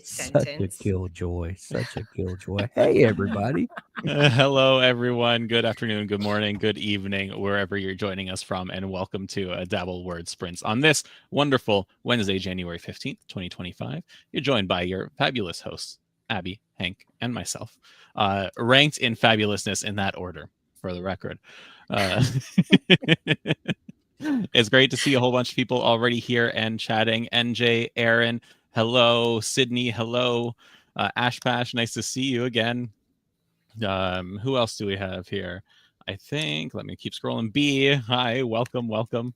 Such a sentence. killjoy. Such a killjoy. Hey, everybody. Hello, everyone. Good afternoon, good morning, good evening, wherever you're joining us from, and welcome to Dabble Word Sprints on this wonderful Wednesday, January 15th, 2025. You're joined by your fabulous hosts, Abby, Hank, and myself, ranked in fabulousness in that order, for the record. It's great to see a whole bunch of people already here and chatting. NJ, Aaron, hello. Sydney, hello. Ashpash, nice to see you again. Who else do we have here? I think, let me keep scrolling. B, hi, welcome.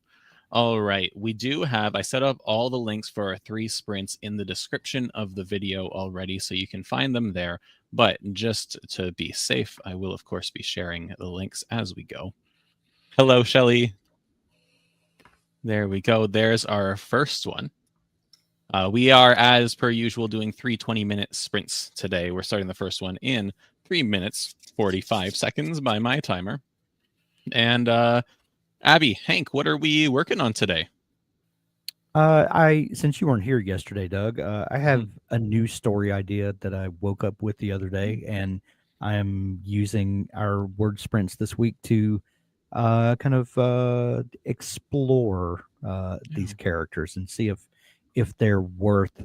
All right, we do have, I set up all the links for our 3 sprints in the description of the video already, so you can find them there. But just to be safe, I will, of course, be sharing the links as we go. Hello, Shelly. There we go. There's our first one. We are, as per usual, doing 3 20-minute sprints today. We're starting the first one in 3 minutes, 45 seconds by my timer. And Abby, Hank, what are we working on today? Since you weren't here yesterday, Doug, I have a new story idea that I woke up with the other day, and I am using our word sprints this week to kind of explore these characters and see if they're worth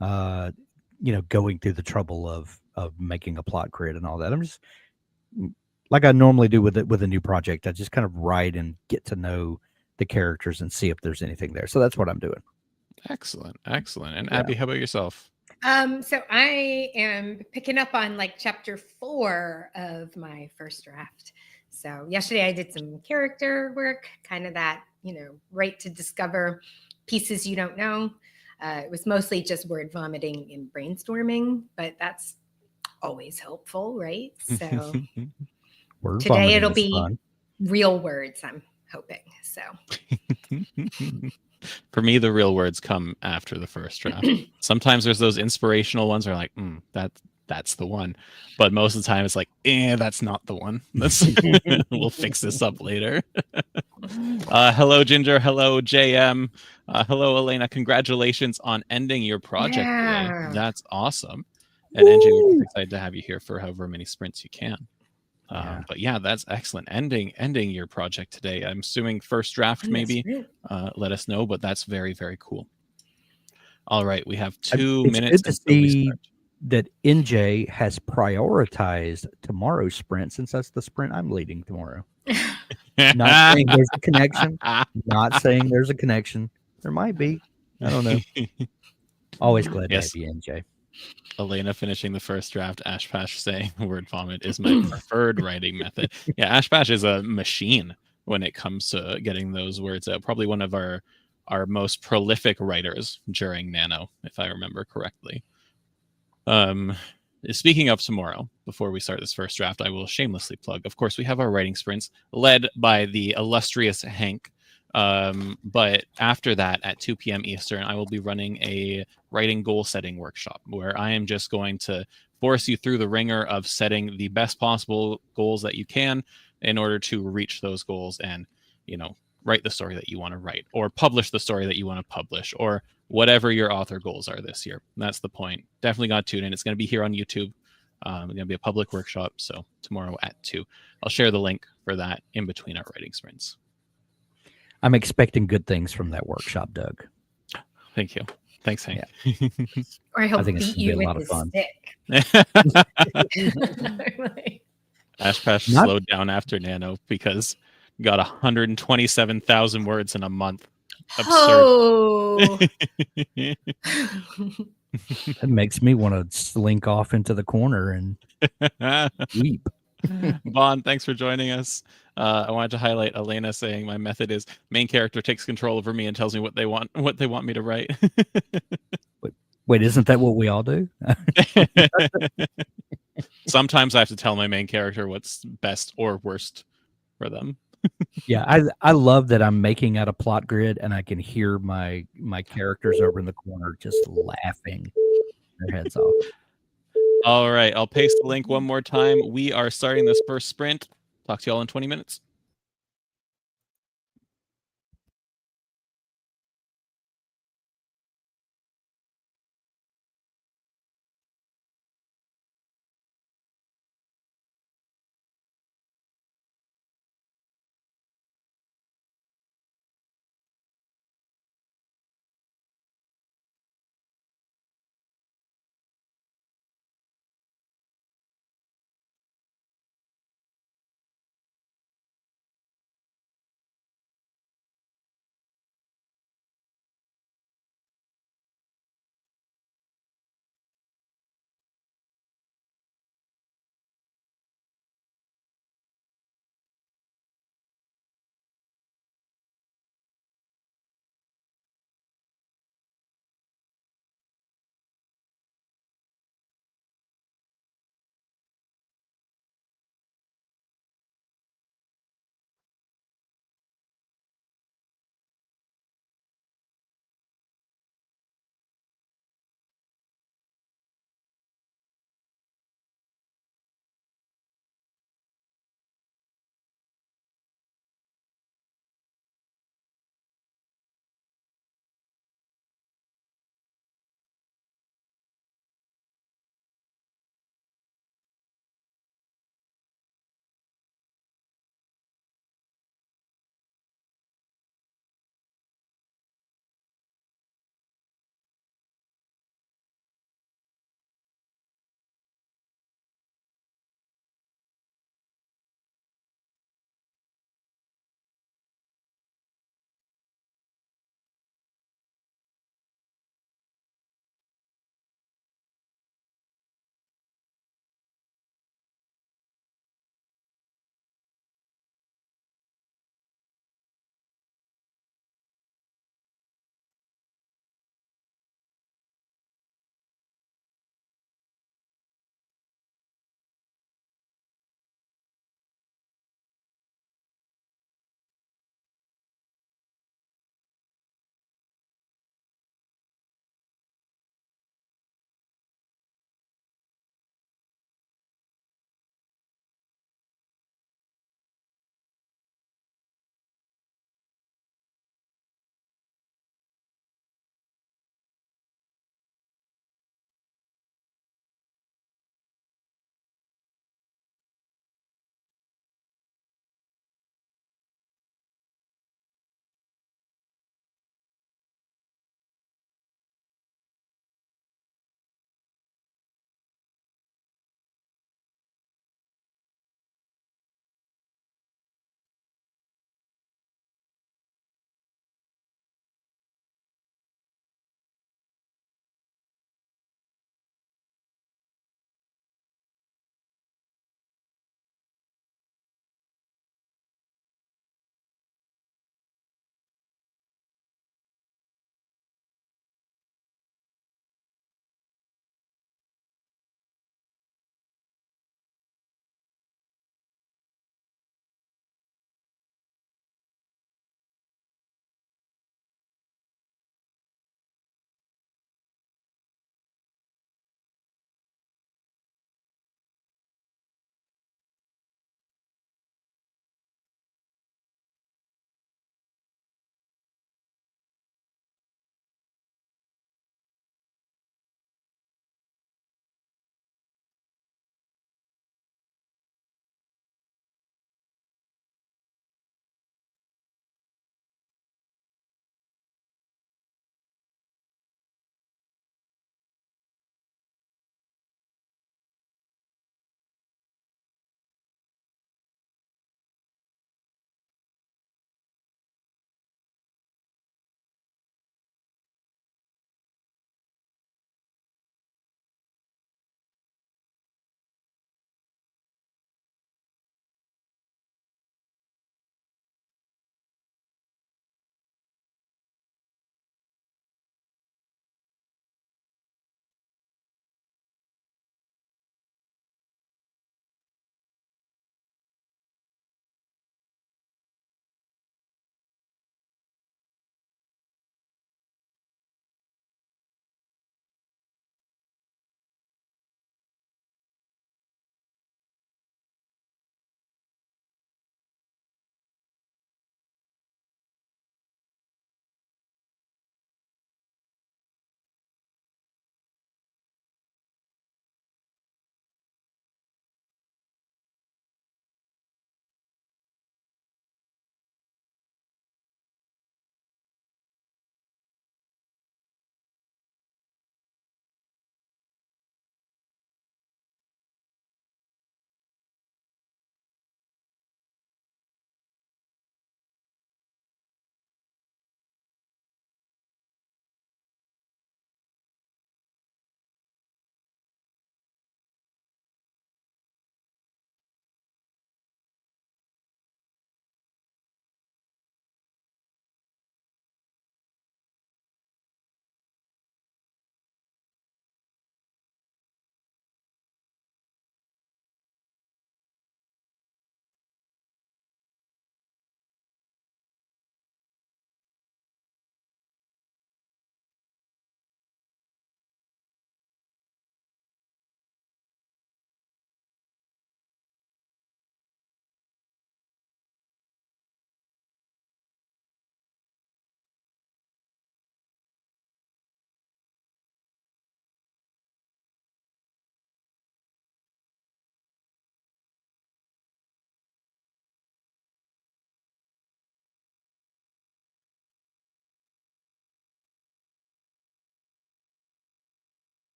going through the trouble of making a plot grid and all that. I'm just like I normally do with a new project. I just kind of write and get to know the characters and see if there's anything there. So that's what I'm doing. Excellent. And Abby, how about yourself? So I am picking up on like chapter 4 of my first draft. So yesterday I did some character work, kind of that, right to discover pieces you don't know. It was mostly just word vomiting and brainstorming, but that's always helpful, right? So today it'll be fun. Real words, I'm hoping. So for me, the real words come after the first draft. Sometimes there's those inspirational ones where like, that's the one. But most of the time it's like, that's not the one. We'll fix this up later. Hello, Ginger. Hello, JM. Hello, Elena. Congratulations on ending your project today. That's awesome. And NJ, we're just excited to have you here for however many sprints you can. But yeah, that's excellent. Ending your project today. I'm assuming first draft, maybe. Let us know, but that's very, very cool. All right, we have 2 minutes. It's good to see that NJ has prioritized tomorrow's sprint since that's the sprint I'm leading tomorrow. Not saying there's a connection. Not saying there's a connection. There might be. I don't know. Always glad to have you, NJ. Elena finishing the first draft. Ashpash saying word vomit is my preferred writing method. Yeah, Ashpash is a machine when it comes to getting those words out. Probably one of our most prolific writers during Nano, if I remember correctly. Speaking of tomorrow, before we start this first draft, I will shamelessly plug. Of course, we have our writing sprints led by the illustrious Hank. But after that, at 2 p.m. Eastern, I will be running a writing goal setting workshop where I am just going to force you through the ringer of setting the best possible goals that you can in order to reach those goals and, write the story that you want to write or publish the story that you want to publish or whatever your author goals are this year. And that's the point. Definitely got to tune in. It's going to be here on YouTube. It's going to be a public workshop. So tomorrow at 2, I'll share the link for that in between our writing sprints. I'm expecting good things from that workshop, Doug. Thank you. Thanks, Hank. Yeah. Or he'll beat you with the stick. Ashpash slowed down after Nano because got 127,000 words in a month. Absurd. Oh. That makes me want to slink off into the corner and weep. Vaughn, thanks for joining us. I wanted to highlight Elena saying my method is main character takes control over me and tells me what they want me to write. Wait, isn't that what we all do? Sometimes I have to tell my main character what's best or worst for them. Yeah, I love that I'm making out a plot grid and I can hear my characters over in the corner just laughing their heads off. All right, I'll paste the link one more time. We are starting this first sprint. Talk to y'all in 20 minutes.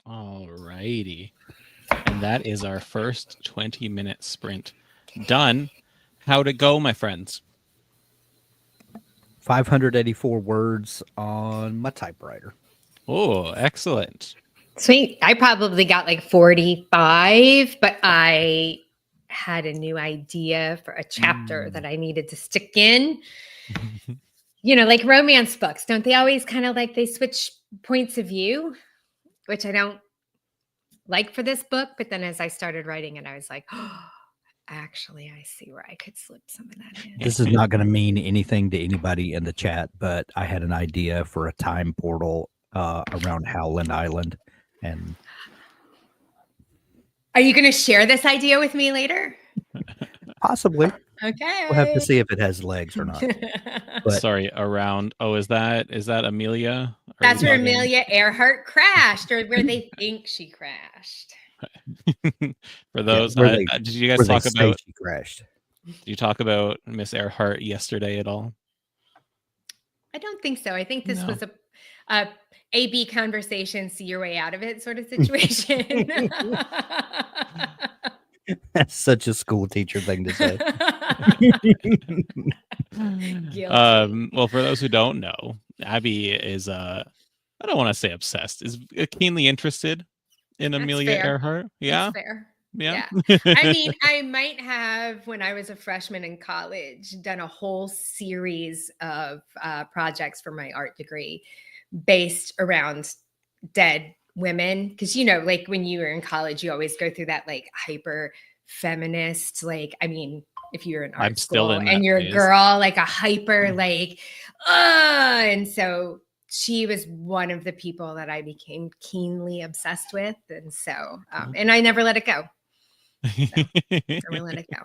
All righty. And that is our first 20-minute sprint done. How'd it go, my friends? 584 words on my typewriter. Oh, excellent. Sweet. I probably got like 45, but I had a new idea for a chapter that I needed to stick in. You know, like romance books, don't they always kind of like they switch points of view, which I don't like for this book. But then as I started writing it, I was like, oh, actually, I see where I could slip some of that in. This is not going to mean anything to anybody in the chat, but I had an idea for a time portal around Howland Island. And are you going to share this idea with me later? possibly. Okay. We'll have to see if it has legs or not. But Sorry, around. Oh, is that Amelia? Are that's you where talking- Amelia Earhart crashed, or where they think she crashed. For those, where they- did you guys where they talk say about? she crashed. Did you talk about Miss Earhart yesterday at all? I don't think so. I think this No. was a AB conversation, see your way out of it sort of situation. That's such a school teacher thing to say. Guilty. Well, for those who don't know, Abby is I don't want to say obsessed, is keenly interested in That's Amelia fair. Earhart. Yeah. That's fair. Yeah. I mean, I might have, when I was a freshman in college, done a whole series of projects for my art degree based around dead women. Because, you know, like when you were in college, you always go through that like hyper feminist, like, I mean, if you're in art I'm still school in and that you're phase. a girl, like a hyper, like, and so she was one of the people that I became keenly obsessed with. And so, and I never let it go. Never let it go.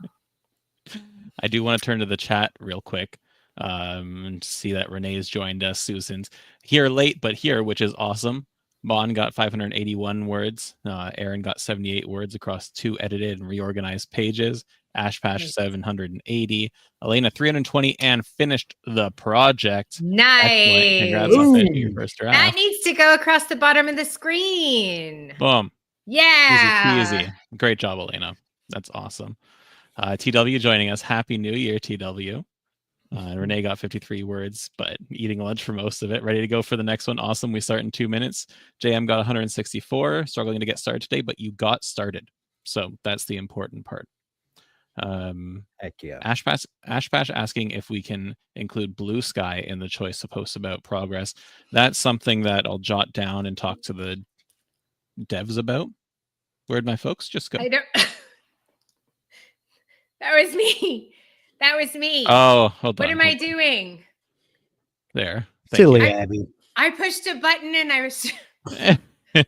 I do want to turn to the chat real quick and see that Renee's joined us. Susan's here late, but here, which is awesome. Bon got 581 words. Aaron got 78 words across 2 edited and reorganized pages. Ashpash 780. Elena 320 and finished the project. Nice. Excellent. Congrats on finishing your first draft. That needs to go across the bottom of the screen. Boom. Yeah. Easy. Great job, Elena. That's awesome. TW joining us. Happy New Year, TW. Renee got 53 words, but eating lunch for most of it. Ready to go for the next one. Awesome. We start in 2 minutes. JM got 164. Struggling to get started today, but you got started. So that's the important part. Heck yeah. Ashpash asking if we can include Blue Sky in the choice of posts about progress. That's something that I'll jot down and talk to the devs about. Where'd my folks just go? I don't. That was me. That was me. Oh, hold on. What am I doing? There. Silly you. Abby. I pushed a button and I was Thank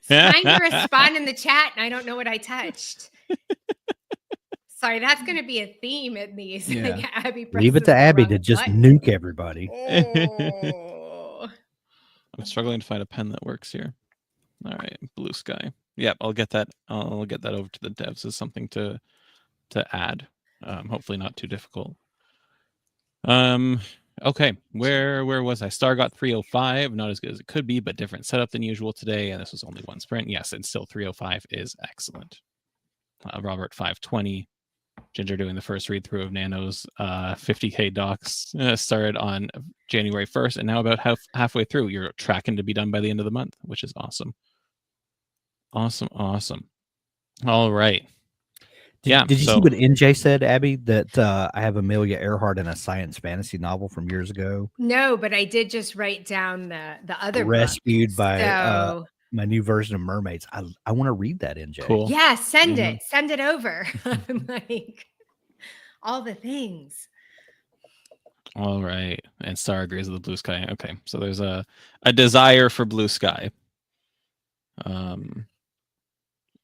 trying to respond in the chat and I don't know what I touched. Sorry, that's going to be a theme in these. Yeah. Like Abby Leave it presses to the Abby wrong to just button. nuke everybody. Oh. I'm struggling to find a pen that works here. All right, Blue Sky. Yep, I'll get that. I'll get that over to the devs as something to add. Hopefully not too difficult. Okay, where was I? Star got 305, not as good as it could be, but different setup than usual today. And this was only one sprint. Yes, and still 305 is excellent. Robert 520. Ginger doing the first read through of Nano's 50K docs started on January 1st, and now about halfway through. You're tracking to be done by the end of the month, which is awesome. Awesome. All right. Did you see what NJ said, Abby? That I have Amelia Earhart in a science fantasy novel from years ago. No, but I did just write down the other Rescued book. by So, my new version of Mermaids. I want to read that, NJ. Cool. yeah, send it over. I'm like all the things. All right. And Star agrees with the Blue Sky. Okay. So there's a desire for Blue Sky.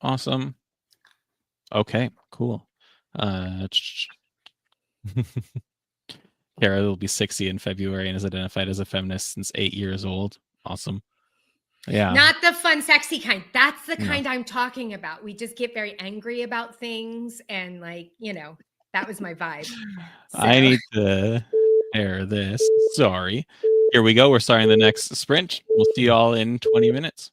Awesome. Okay, cool. Kara will be 60 in February and is identified as a feminist since 8 years old. Awesome. Yeah. Not the fun, sexy kind. That's the kind I'm talking about. We just get very angry about things and like, you know, that was my vibe. So. I need to air this. Sorry. Here we go. We're starting the next sprint. We'll see you all in 20 minutes.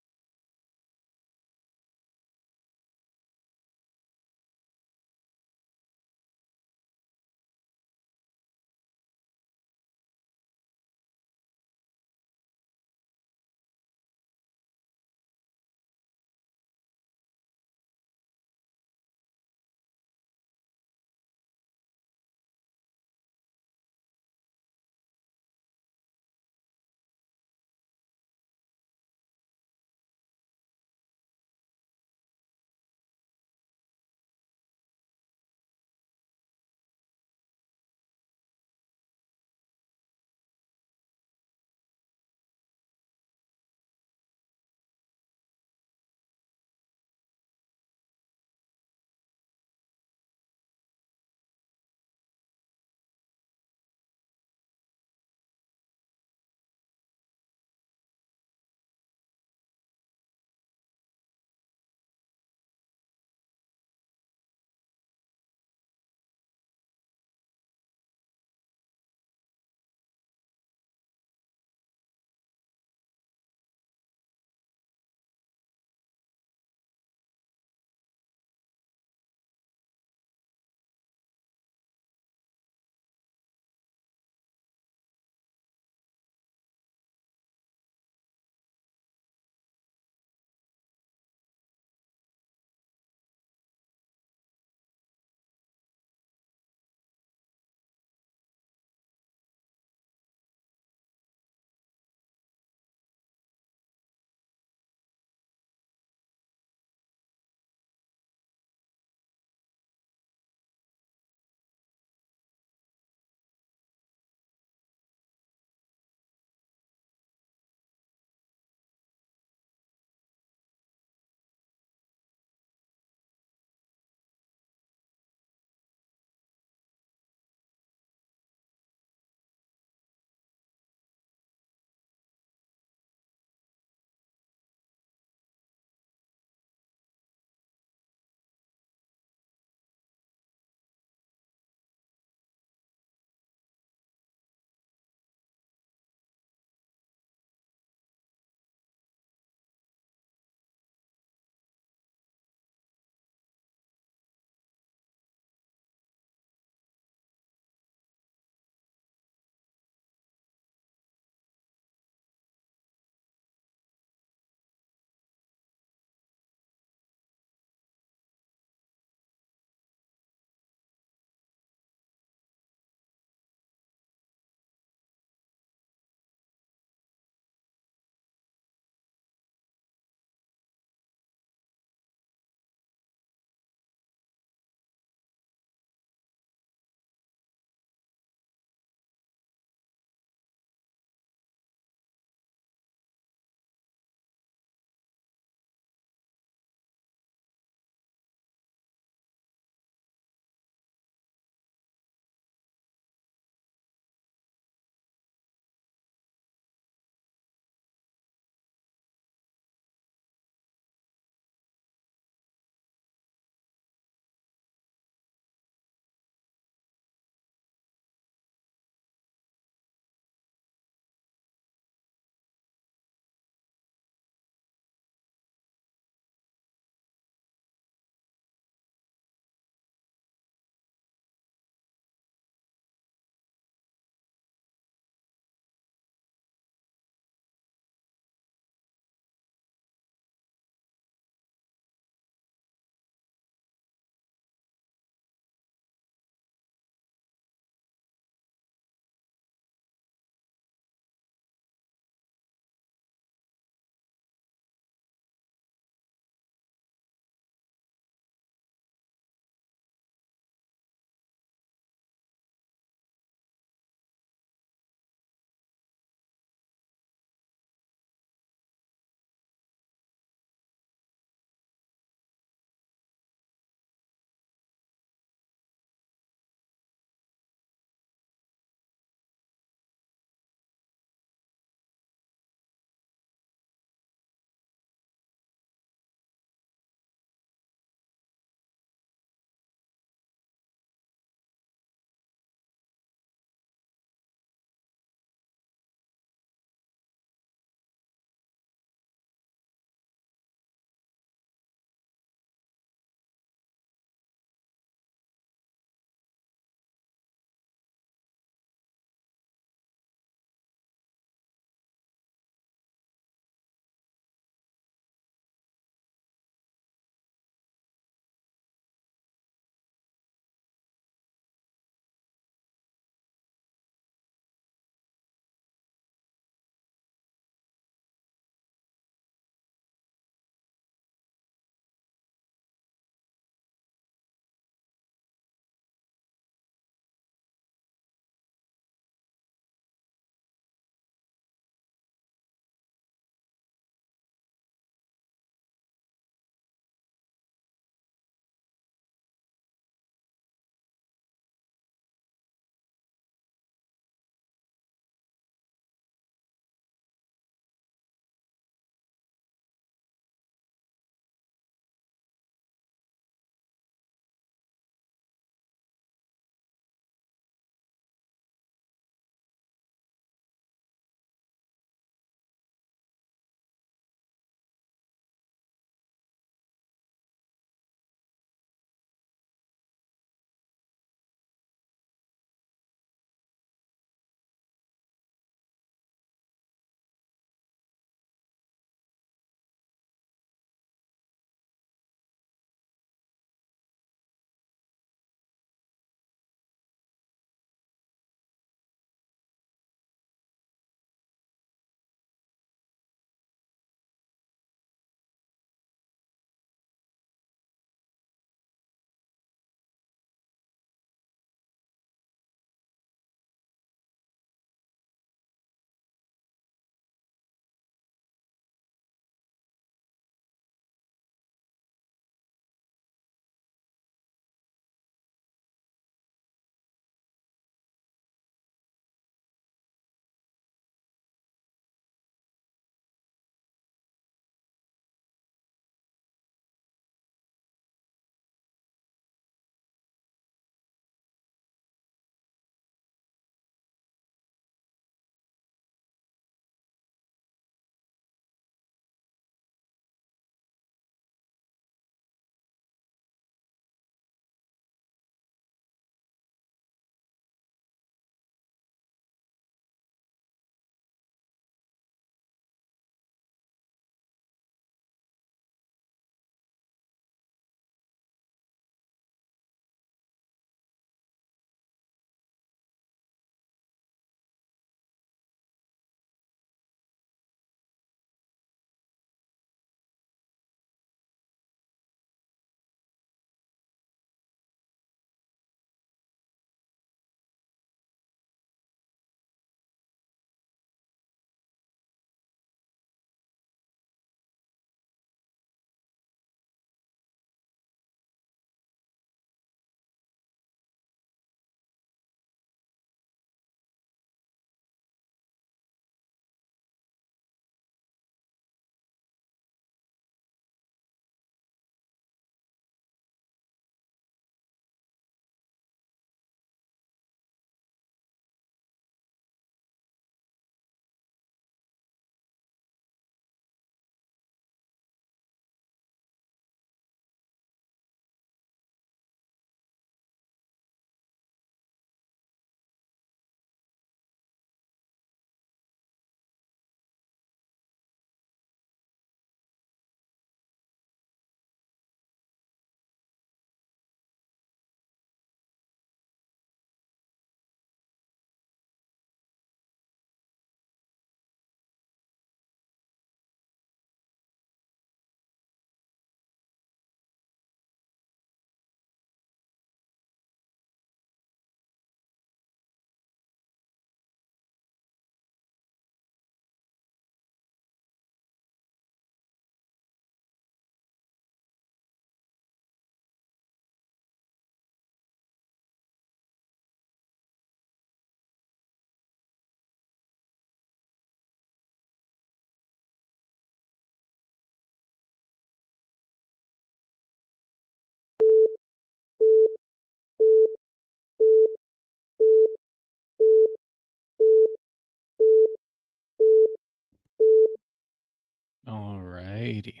Alrighty.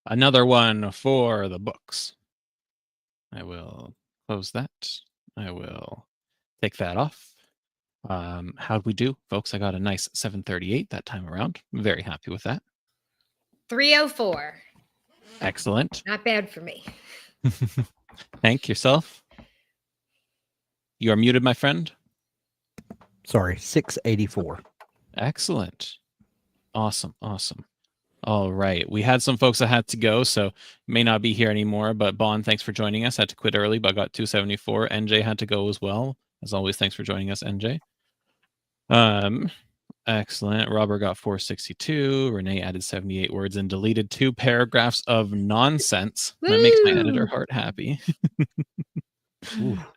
Another one for the books. I will close that. I will take that off. How'd we do, folks? I got a nice 738 that time around. I'm very happy with that. 304. Excellent. Not bad for me. Hank, yourself? You are muted, my friend. Sorry, 684. Excellent. Awesome. All right. We had some folks that had to go, so may not be here anymore. But Bond, thanks for joining us. Had to quit early, but got 274. NJ had to go as well. As always, thanks for joining us, NJ. Excellent. Robert got 462. Renee added 78 words and deleted 2 paragraphs of nonsense. Woo! That makes my editor heart happy.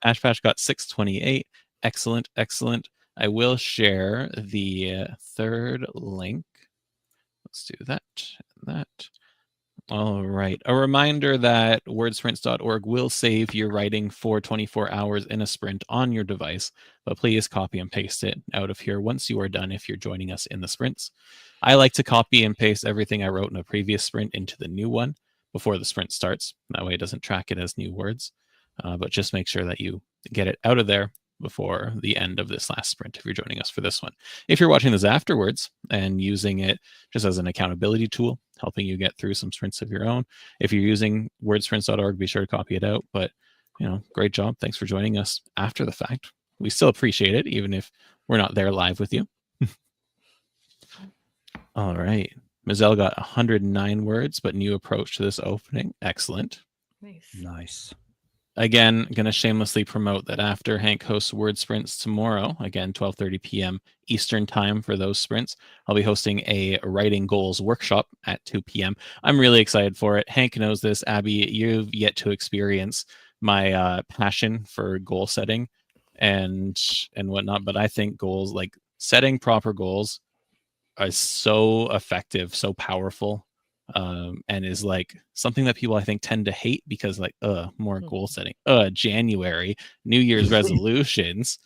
Ashpash got 628. Excellent. I will share the third link. Let's do that. All right. A reminder that wordsprints.org will save your writing for 24 hours in a sprint on your device, but please copy and paste it out of here once you are done if you're joining us in the sprints. I like to copy and paste everything I wrote in a previous sprint into the new one before the sprint starts. That way it doesn't track it as new words, but just make sure that you get it out of there before the end of this last sprint if you're joining us for this one. If you're watching this afterwards and using it just as an accountability tool, helping you get through some sprints of your own, if you're using wordsprints.org, be sure to copy it out. But, great job. Thanks for joining us after the fact. We still appreciate it, even if we're not there live with you. All right. Mizelle got 109 words, but new approach to this opening. Excellent. Nice. Again, going to shamelessly promote that after Hank hosts Word Sprints tomorrow, again, 12:30 p.m. Eastern time for those sprints, I'll be hosting a writing goals workshop at 2 p.m. I'm really excited for it. Hank knows this. Abby, you've yet to experience my passion for goal setting and whatnot, but I think goals, like setting proper goals, are so effective, so powerful. And is like something that people I think tend to hate because more goal setting, January, New Year's resolutions.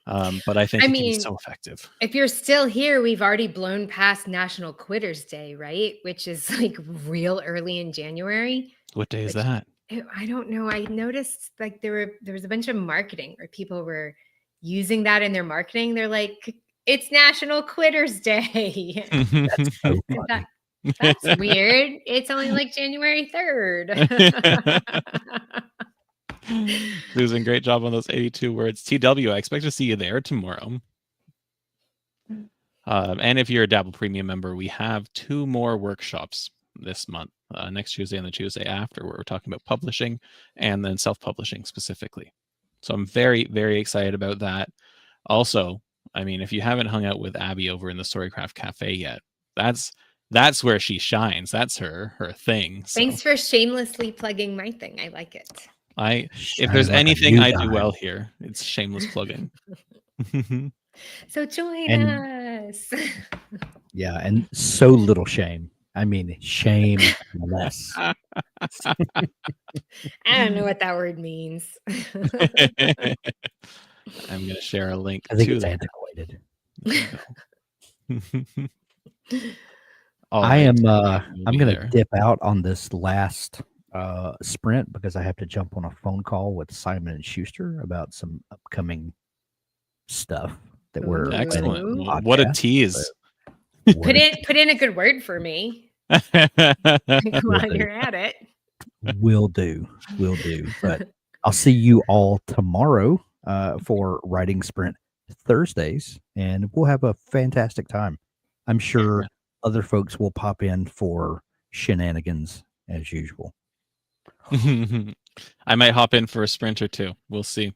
But I think it can be so effective. If you're still here, we've already blown past National Quitters Day, right? Which is like real early in January. What day is that? I don't know. I noticed like there was a bunch of marketing where people were using that in their marketing. They're like, it's National Quitters Day. That's so funny. That's weird. It's only like January 3rd. Susan, great job on those 82 words. TW, I expect to see you there tomorrow. And if you're a Dabble Premium member, we have 2 more workshops this month, next Tuesday and the Tuesday after, where we're talking about publishing and then self-publishing specifically. So I'm very, very excited about that. Also, I mean, if you haven't hung out with Abby over in the Storycraft Cafe yet, that's where she shines. That's her thing. So. Thanks for shamelessly plugging my thing. I like it. If there's anything I do well here, it's shameless plugging. So join us. Yeah, and so little shame. I mean, shame less. I don't know what that word means. I'm going to share a link. I think to it's that. antiquated. I am. I'm going to dip out on this last sprint because I have to jump on a phone call with Simon and Schuster about some upcoming stuff that we're excellent. What a tease! Put in a good word for me while you're at it. Will do. But I'll see you all tomorrow for Writing Sprint Thursdays, and we'll have a fantastic time. I'm sure other folks will pop in for shenanigans as usual. I might hop in for a sprint or 2. We'll see.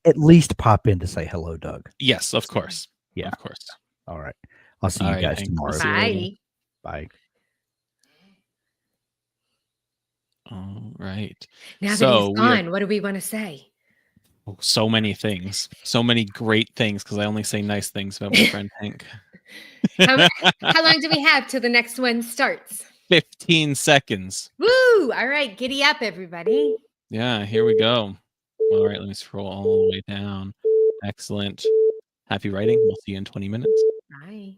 At least pop in to say hello, Doug. Yes, of course. Yeah, of course. All right. I'll see you guys tomorrow. Bye. Bye. All right. Now that he's gone, what do we want to say? So many things. So many great things, because I only say nice things about my friend Hank. How long do we have till the next one starts? 15 seconds. Woo! All right, giddy up, everybody. Yeah, here we go. All right, let me scroll all the way down. Excellent. Happy writing. We'll see you in 20 minutes. Bye.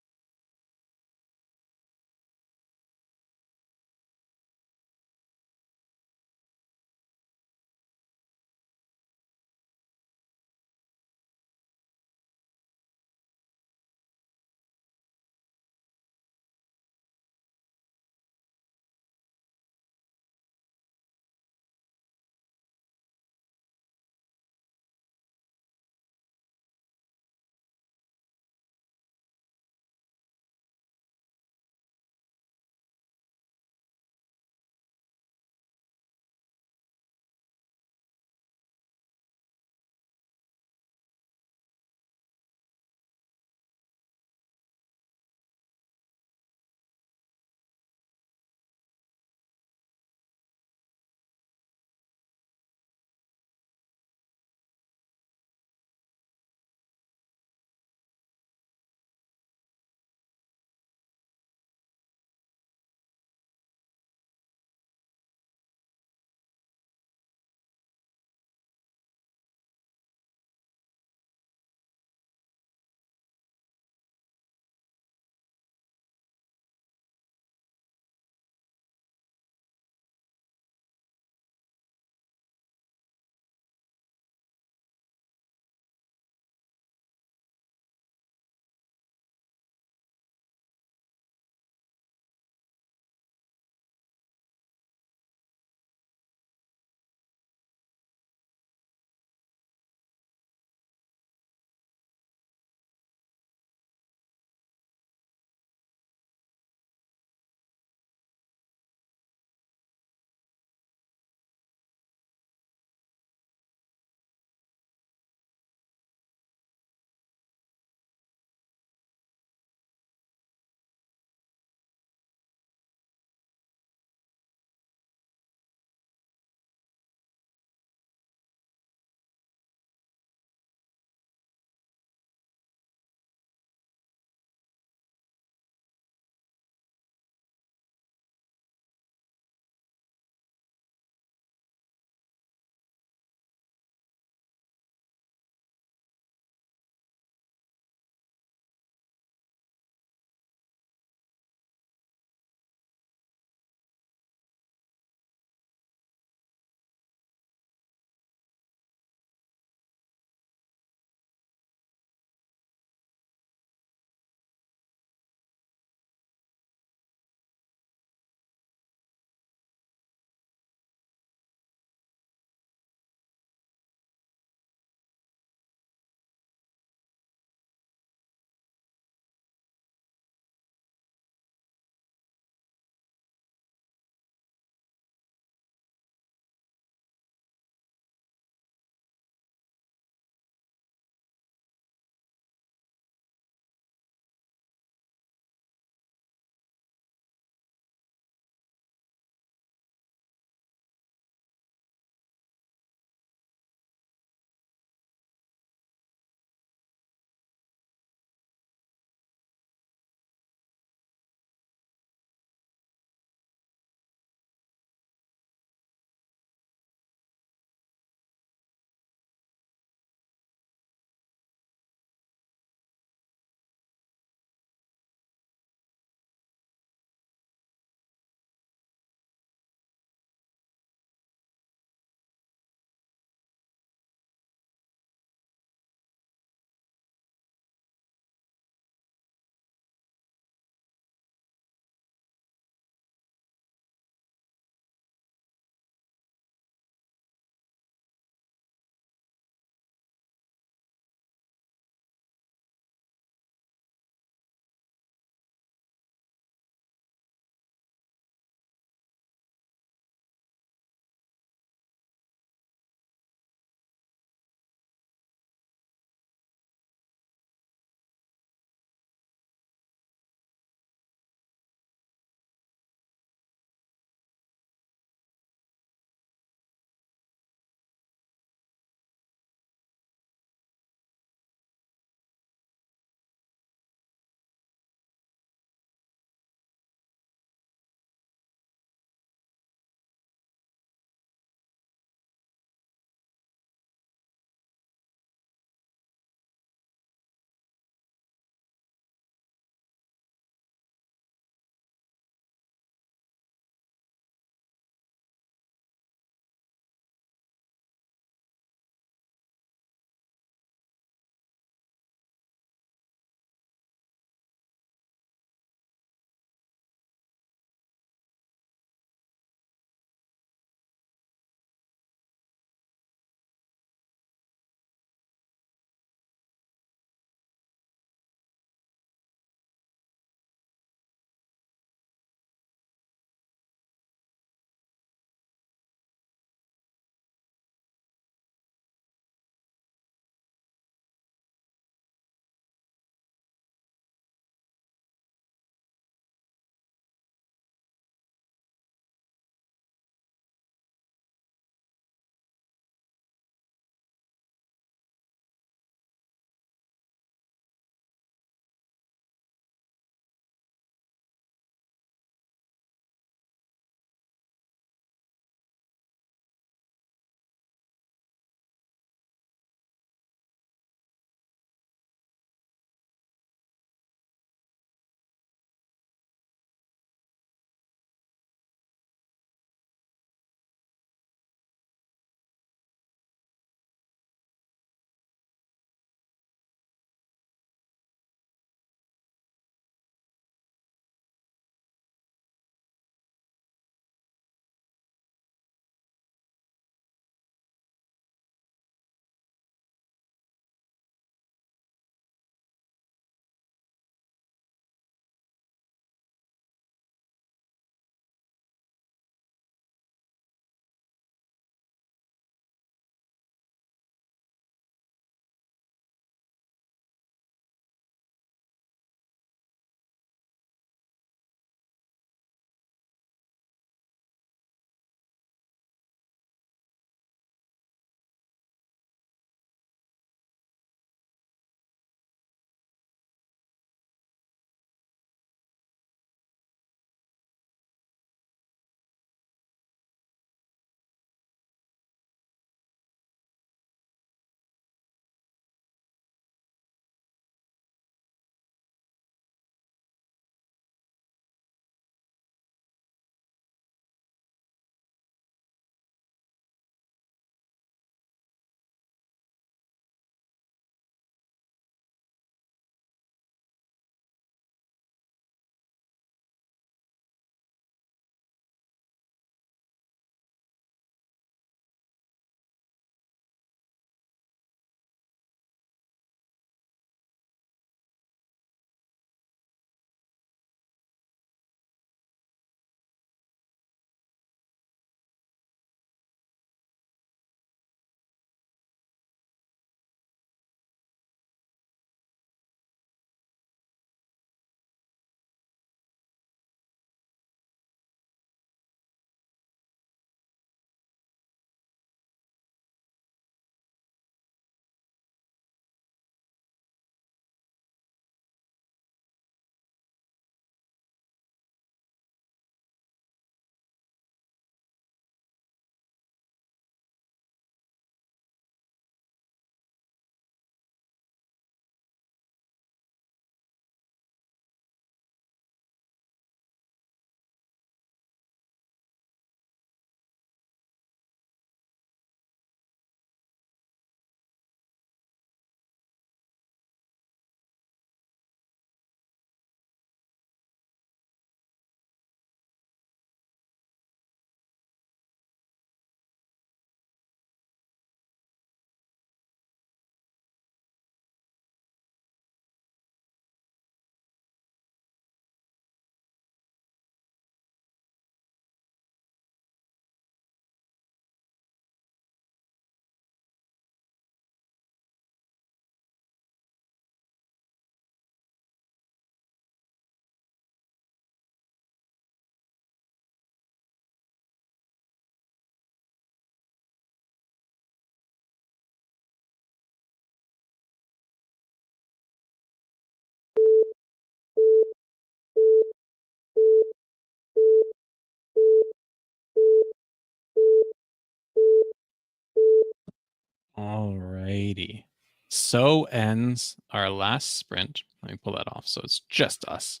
Alrighty. So ends our last sprint. Let me pull that off so it's just us.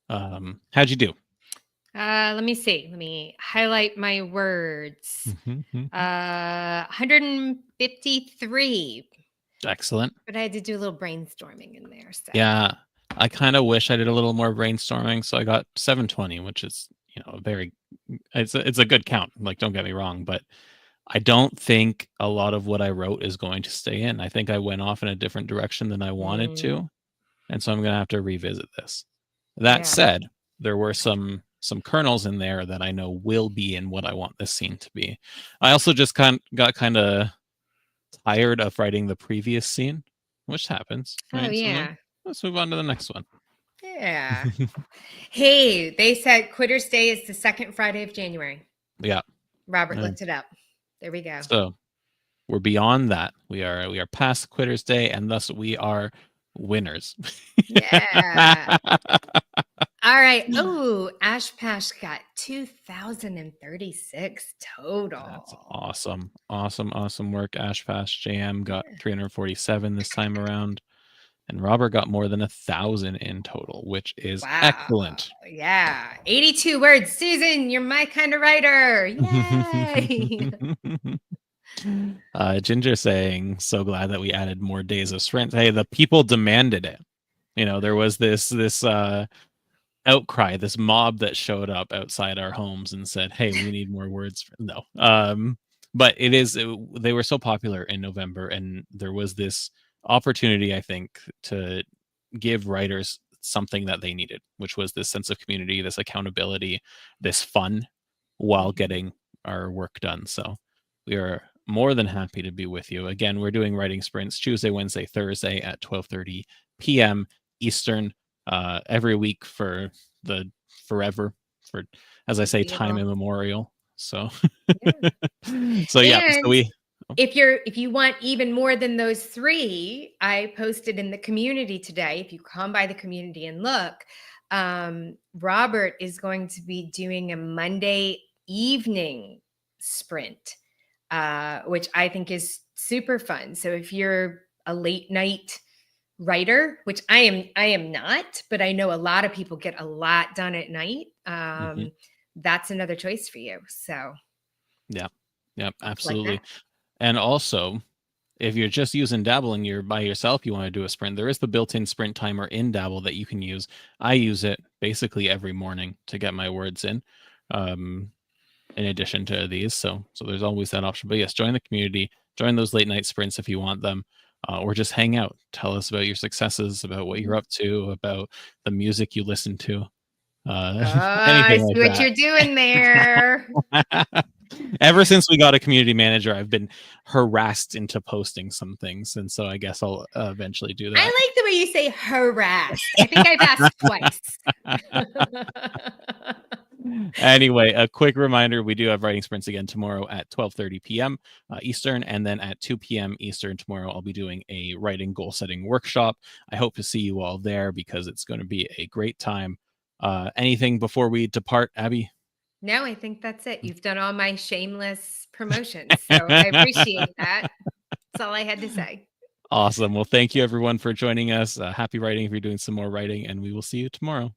How'd you do? Let me see. Let me highlight my words. 153. Excellent. But I had to do a little brainstorming in there. So. Yeah, I kind of wish I did a little more brainstorming, so I got 720, which is, a very, it's a good count. Like, don't get me wrong, but I don't think a lot of what I wrote is going to stay in. I think I went off in a different direction than I wanted to, and so I'm going to have to revisit this. That said, there were some kernels in there that I know will be in what I want this scene to be. I also just got kind of tired of writing the previous scene, which happens. Right? Oh, yeah. So let's move on to the next one. Yeah. Hey, they said Quitter's Day is the second Friday of January. Yeah. Robert looked it up. There we go. So we're beyond that. We are past Quitter's Day, and thus we are winners. Yeah. All right. Oh, Ash Pash got 2,036 total. That's awesome. Awesome work. Ash Pash JM got 347 this time around. And Robert got more than 1,000 in total, which is excellent. Yeah. 82 words. Susan, you're my kind of writer. Yay. Ginger saying, so glad that we added more days of sprint. Hey, the people demanded it. There was this outcry, this mob that showed up outside our homes and said, hey, we need more words. No. But they were so popular in November, and there was this opportunity, I think, to give writers something that they needed, which was this sense of community, this accountability, this fun while getting our work done. So we are more than happy to be with you. Again, we're doing writing sprints Tuesday, Wednesday, Thursday at 12:30 p.m. Eastern every week for the forever, for, as I say, time immemorial. So so we if you want even more than those 3, I posted in the community today. If you come by the community and look, Robert is going to be doing a Monday evening sprint, which I think is super fun. So if you're a late night writer, which I am not, but I know a lot of people get a lot done at night. That's another choice for you. So yeah, absolutely. Like, and also, if you're just using Dabble and you're by yourself, you want to do a sprint, there is the built-in sprint timer in Dabble that you can use. I use it basically every morning to get my words in addition to these. So there's always that option. But yes, join the community, join those late night sprints if you want them, or just hang out. Tell us about your successes, about what you're up to, about the music you listen to. I see what you're doing there. Ever since we got a community manager, I've been harassed into posting some things, and so I guess I'll eventually do that. I like the way you say harassed. I think I've asked twice. Anyway, a quick reminder, we do have writing sprints again tomorrow at 12:30 p.m. Eastern, and then at 2 p.m. Eastern tomorrow, I'll be doing a writing goal setting workshop. I hope to see you all there because it's going to be a great time. Anything before we depart, Abby? No, I think that's it. You've done all my shameless promotions, so I appreciate that. That's all I had to say. Awesome. Well, thank you everyone for joining us. Happy writing if you're doing some more writing, and we will see you tomorrow.